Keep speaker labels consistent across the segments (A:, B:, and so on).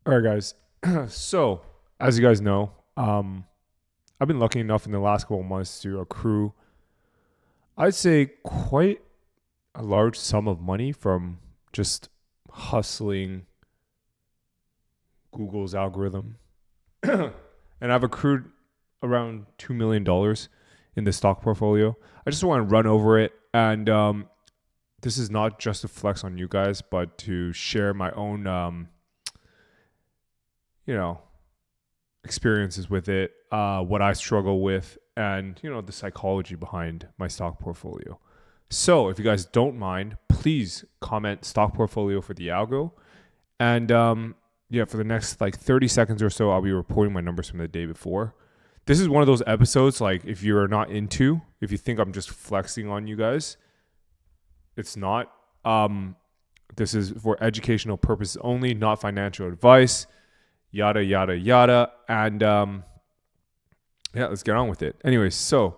A: All right, guys. So, as you guys know, I've been lucky enough in the last couple of months to accrue, I'd say, quite a large sum of money from just hustling Google's algorithm. And I've accrued around $2 million in the stock portfolio. I just want to run over it. And this is not just a flex on you guys, but to share my own, experiences with it, what I struggle with, and, the psychology behind my stock portfolio. So if you guys don't mind, please comment stock portfolio for the algo. And for the next 30 seconds or so, I'll be reporting my numbers from the day before. This is one of those episodes, if you're not if you think I'm just flexing on you guys, it's not. This is for educational purposes only, not financial advice, yada, yada, yada. And let's get on with it. Anyways, sorry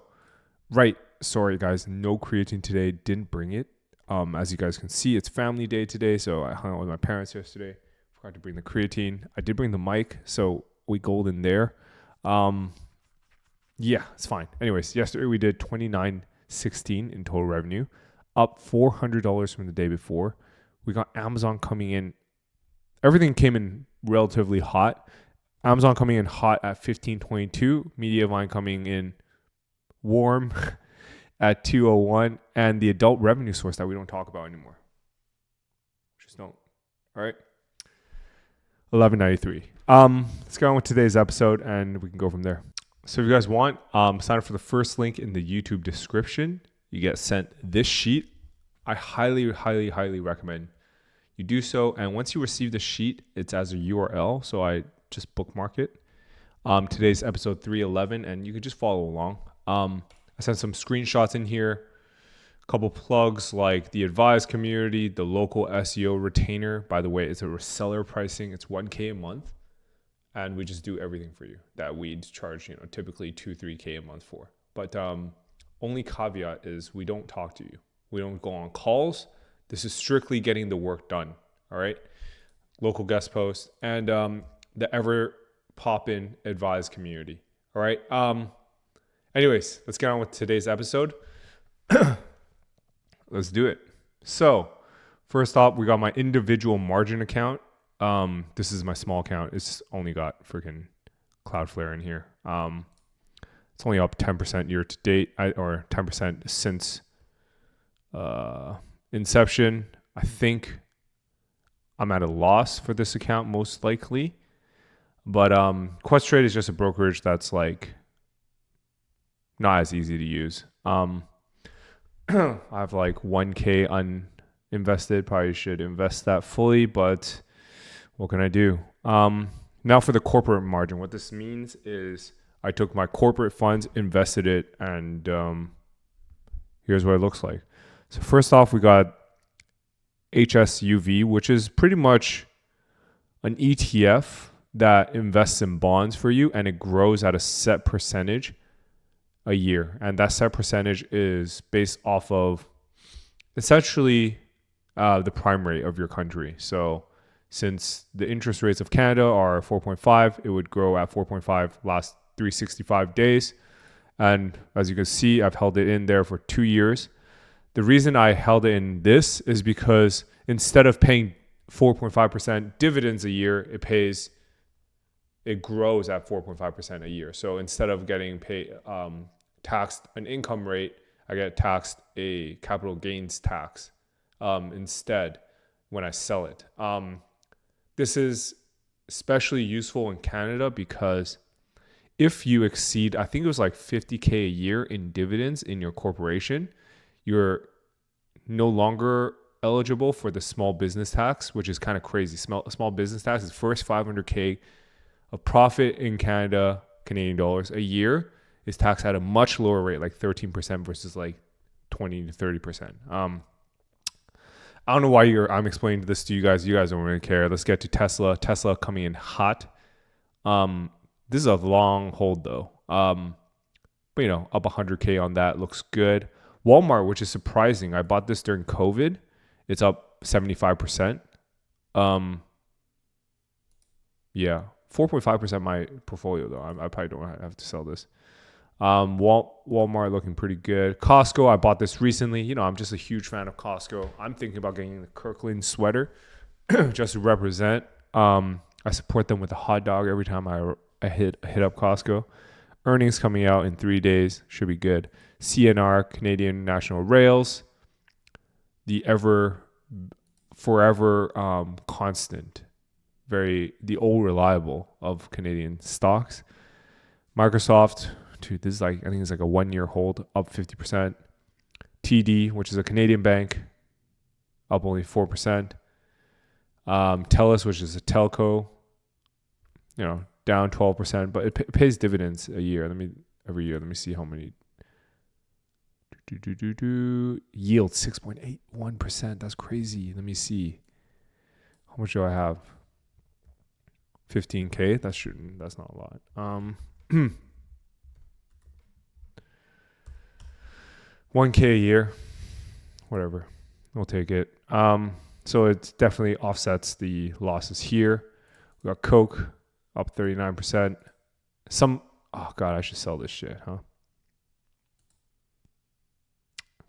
A: guys, no creatine today, didn't bring it. As you guys can see, it's family day today, so I hung out with my parents yesterday. Forgot to bring the creatine. I did bring the mic, so we golden there. It's fine. Anyways, yesterday we did $29.16 in total revenue, up $400 from the day before. We got Amazon coming in. Everything came in relatively hot. Amazon coming in hot at $15.22. Mediavine coming in warm at $2.01. And the adult revenue source that we don't talk about anymore. Just don't. All right. $11.93. Let's get on with today's episode and we can go from there. So if you guys want, sign up for the first link in the YouTube description. You get sent this sheet. I highly, highly, highly recommend you do so. And once you receive the sheet, it's as a URL. So I just bookmark it. Today's episode 311, and you can just follow along. I sent some screenshots in here, a couple plugs like the advised community, the local SEO retainer. By the way, it's a reseller pricing. It's $1K a month. And we just do everything for you that we'd charge, typically $2-3K a month for. But only caveat is we don't talk to you. We don't go on calls. This is strictly getting the work done. All right. Local guest posts and the ever pop-in advised community. All right. Anyways, let's get on with today's episode. Let's do it. So first off, we got my individual margin account. This is my small account. It's only got freaking Cloudflare in here. It's only up 10% year to date, or 10% since inception. I think I'm at a loss for this account most likely, but Questrade is just a brokerage that's not as easy to use. I have $1K uninvested. Probably should invest that fully, but what can I do? Now for the corporate margin. What this means is I took my corporate funds, invested it, and here's what it looks like. So first off, we got HSUV, which is pretty much an ETF that invests in bonds for you, and it grows at a set percentage a year. And that set percentage is based off of essentially the prime rate of your country. So since the interest rates of Canada are 4.5, it would grow at 4.5 last 365 days. And as you can see, I've held it in there for 2 years. The reason I held it in this is because instead of paying 4.5% dividends a year, it grows at 4.5% a year. So instead of getting taxed an income rate, I get taxed a capital gains tax instead when I sell it. This is especially useful in Canada because if you exceed, I think it was $50K a year in dividends in your corporation, you're no longer eligible for the small business tax, which is kind of crazy. Small business tax is first $500K of profit in Canada, Canadian dollars a year is taxed at a much lower rate, 13% versus 20 to 30%. I don't know why I'm explaining this to you guys. You guys don't really care. Let's get to Tesla. Tesla coming in hot. This is a long hold though. But up 100K on that looks good. Walmart, which is surprising. I bought this during COVID. It's up 75%. Yeah, 4.5% my portfolio though. I probably don't have to sell this. Walmart looking pretty good. Costco, I bought this recently. You know, I'm just a huge fan of Costco. I'm thinking about getting the Kirkland sweater just to represent. I support them with a hot dog every time I hit up Costco. Earnings coming out in 3 days should be good. CNR, Canadian National Rails, the forever constant, the old reliable of Canadian stocks. Microsoft, dude, this is like, I think it's like a 1 year hold, up 50%. TD, which is a Canadian bank, up only 4%. TELUS, which is a telco, you know, down 12%, but it pays dividends every year. Let me see how many. Yield 6.81%. That's crazy. Let me see. How much do I have? 15K. That's not a lot. 1K a year. Whatever. We'll take it. So it definitely offsets the losses here. We got Coke up 39%. Oh God, I should sell this shit, huh?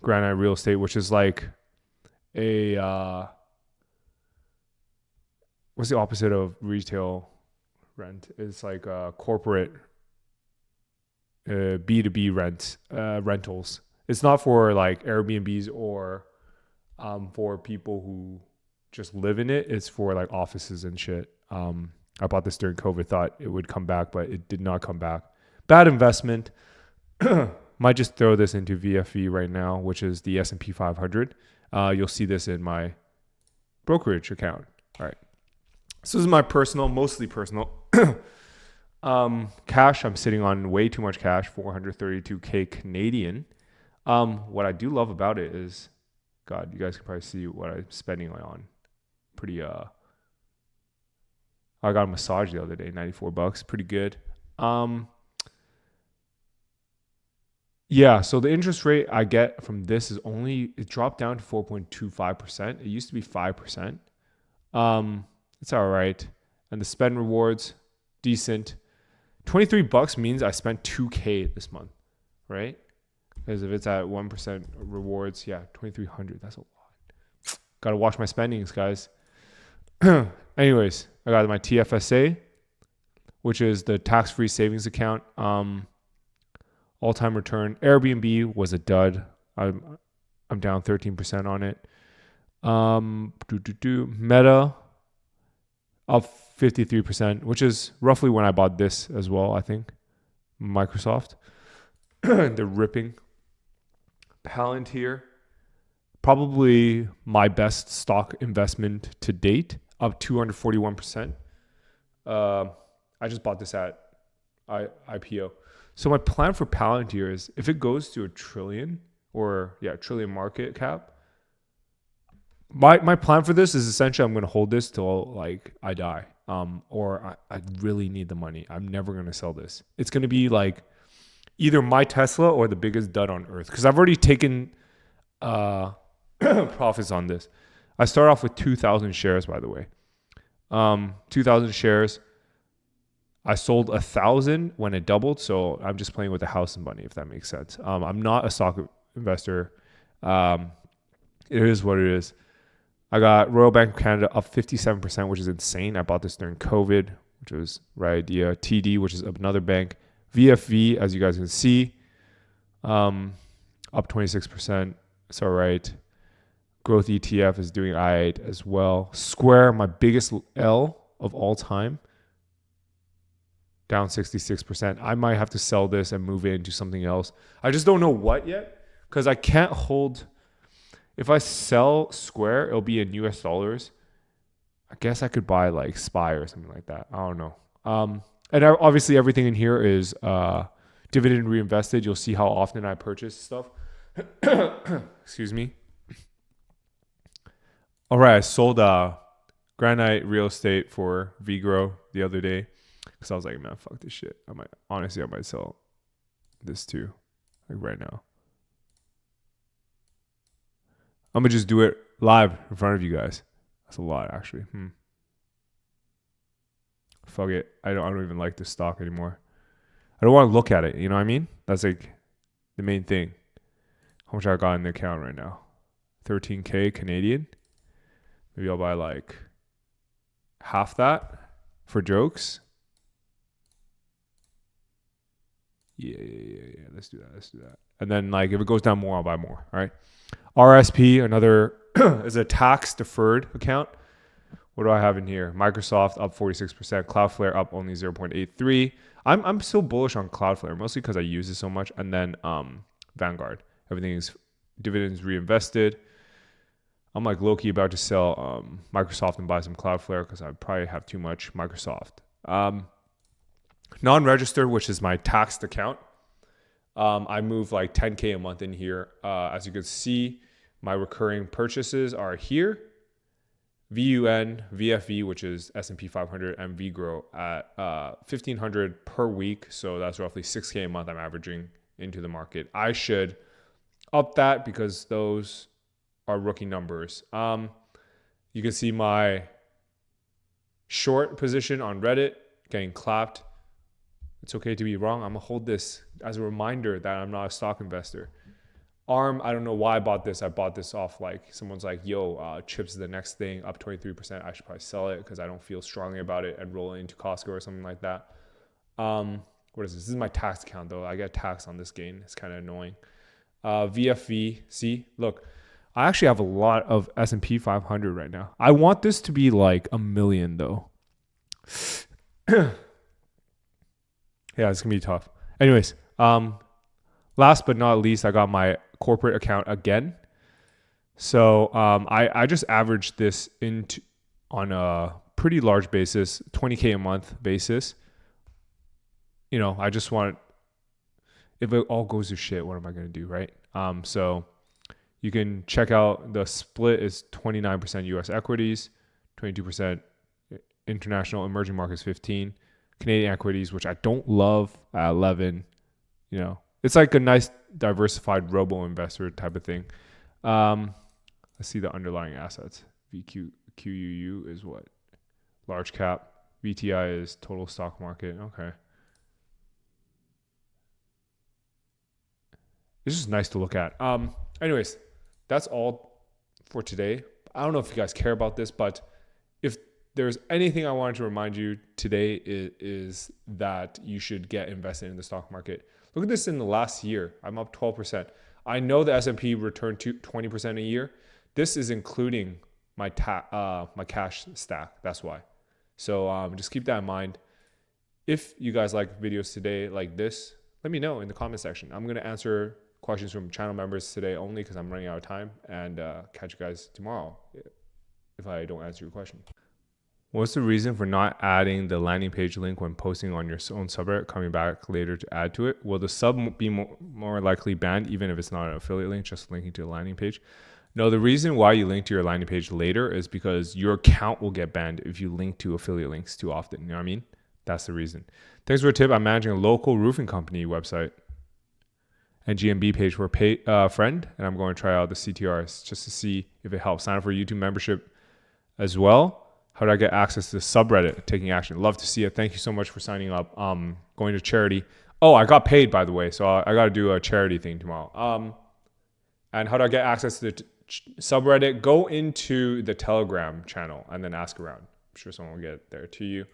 A: Granite Real Estate, which is like what's the opposite of retail rent? It's like corporate B2B rentals. It's not for like Airbnbs or for people who just live in it. It's for like offices and shit. I bought this during COVID, thought it would come back, but it did not come back. Bad investment. Might just throw this into VFE right now, which is the S&P 500. You'll see this in my brokerage account. All right. So this is my mostly personal. Cash, I'm sitting on way too much cash, 432K Canadian. What I do love about it is, God, you guys can probably see what I'm spending on. Pretty, I got a massage the other day, $94, pretty good. Yeah, so the interest rate I get from this is it dropped down to 4.25%. It used to be 5%. It's all right. And the spend rewards, decent. $23 means I spent 2K this month, right? Because if it's at 1% rewards, yeah, 2,300. That's a lot. Got to watch my spendings, guys. Anyways, I got my TFSA, which is the tax-free savings account. All-time return. Airbnb was a dud. I'm down 13% on it. Meta up 53%, which is roughly when I bought this as well, I think. Microsoft. They're ripping. Palantir, probably my best stock investment to date, up 241%. I just bought this at IPO. So my plan for Palantir is if it goes to $1 trillion trillion market cap, my plan for this is essentially I'm going to hold this till like I die, or I really need the money. I'm never going to sell this. It's going to be like either my Tesla or the biggest dud on earth, because I've already taken profits on this. I start off with 2,000 shares, by the way. 2,000 shares. I sold 1,000 when it doubled, so I'm just playing with the house and money, if that makes sense. I'm not a stock investor. It is what it is. I got Royal Bank of Canada up 57%, which is insane. I bought this during COVID, which was right idea. TD, which is another bank. VFV, as you guys can see, up 26%. It's all right. Growth ETF is doing all right as well. Square, my biggest L of all time, down 66%. I might have to sell this and move it into something else. I just don't know what yet, because I can't hold. If I sell Square, it'll be in US dollars. I guess I could buy like SPY or something like that. I don't know. And obviously everything in here is dividend reinvested. You'll see how often I purchase stuff. Excuse me. All right, I sold Granite Real Estate for VGrow the other day because I was like, man, fuck this shit. I might sell this too, like right now. I'm gonna just do it live in front of you guys. That's a lot, actually. fuck it. I don't even like this stock anymore. I don't want to look at it. You know what I mean? That's like the main thing. How much I got in the account right now? 13K Canadian. Maybe I'll buy like half that for jokes. Yeah. Let's do that. And then like if it goes down more, I'll buy more. All right. RRSP, another is a tax deferred account. What do I have in here? Microsoft up 46%. Cloudflare up only 0.83. I'm so bullish on Cloudflare, mostly because I use it so much. And then Vanguard. Everything is dividends reinvested. I'm like low-key about to sell Microsoft and buy some Cloudflare because I probably have too much Microsoft. Non-registered, which is my taxed account. I move like 10K a month in here. As you can see, my recurring purchases are here. VUN, VFV, which is S&P 500, and VGRO at 1,500 per week. So that's roughly 6K a month I'm averaging into the market. I should up that because those are rookie numbers. You can see my short position on Reddit getting clapped. It's okay to be wrong. I'm going to hold this as a reminder that I'm not a stock investor. ARM, I don't know why I bought this. I bought this off like someone's like, yo, chips is the next thing, up 23%. I should probably sell it because I don't feel strongly about it and roll it into Costco or something like that. What is this? This is my tax account though. I get taxed on this gain. It's kind of annoying. VFV, see, look, I actually have a lot of S&P 500 right now. I want this to be like 1 million though. Yeah, it's going to be tough. Anyways, last but not least, I got my corporate account again. So I just averaged this into on a pretty large basis, 20K a month basis. You know, I just want, if it all goes to shit, what am I going to do, right? So you can check out the split is 29% US equities, 22% international emerging markets, 15, Canadian equities, which I don't love, at 11. You know, it's like a nice diversified robo investor type of thing. Let's see the underlying assets. QUU is what? Large cap. VTI is total stock market. Okay. It's just nice to look at. Anyways, that's all for today. I don't know if you guys care about this, but if there's anything I wanted to remind you today is that you should get invested in the stock market. Look at this in the last year. I'm up 12%. I know the S&P returned to 20% a year. This is including my cash stack. That's why. So just keep that in mind. If you guys like videos today like this, let me know in the comment section. I'm going to answer questions from channel members today only because I'm running out of time, and catch you guys tomorrow if I don't answer your question. What's the reason for not adding the landing page link when posting on your own subreddit, coming back later to add to it? Will the sub be more likely banned even if it's not an affiliate link, just linking to the landing page? No, the reason why you link to your landing page later is because your account will get banned if you link to affiliate links too often. You know what I mean? That's the reason. Thanks for a tip. I'm managing a local roofing company website and GMB page for a friend, and I'm going to try out the CTRs just to see if it helps. Sign up for a YouTube membership as well. How do I get access to the subreddit? Taking action. Love to see it. Thank you so much for signing up. Going to charity. Oh, I got paid, by the way, so I got to do a charity thing tomorrow. And how do I get access to the subreddit? Go into the Telegram channel and then ask around. I'm sure someone will get there to you.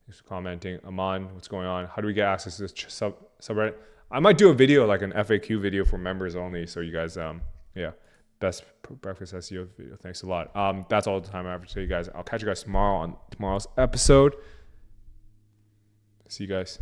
A: Thanks for commenting. Aman, what's going on? How do we get access to this subreddit? I might do a video, like an FAQ video for members only. So you guys, yeah, best breakfast SEO video. Thanks a lot. That's all the time I have to tell you guys. I'll catch you guys tomorrow on tomorrow's episode. See you guys.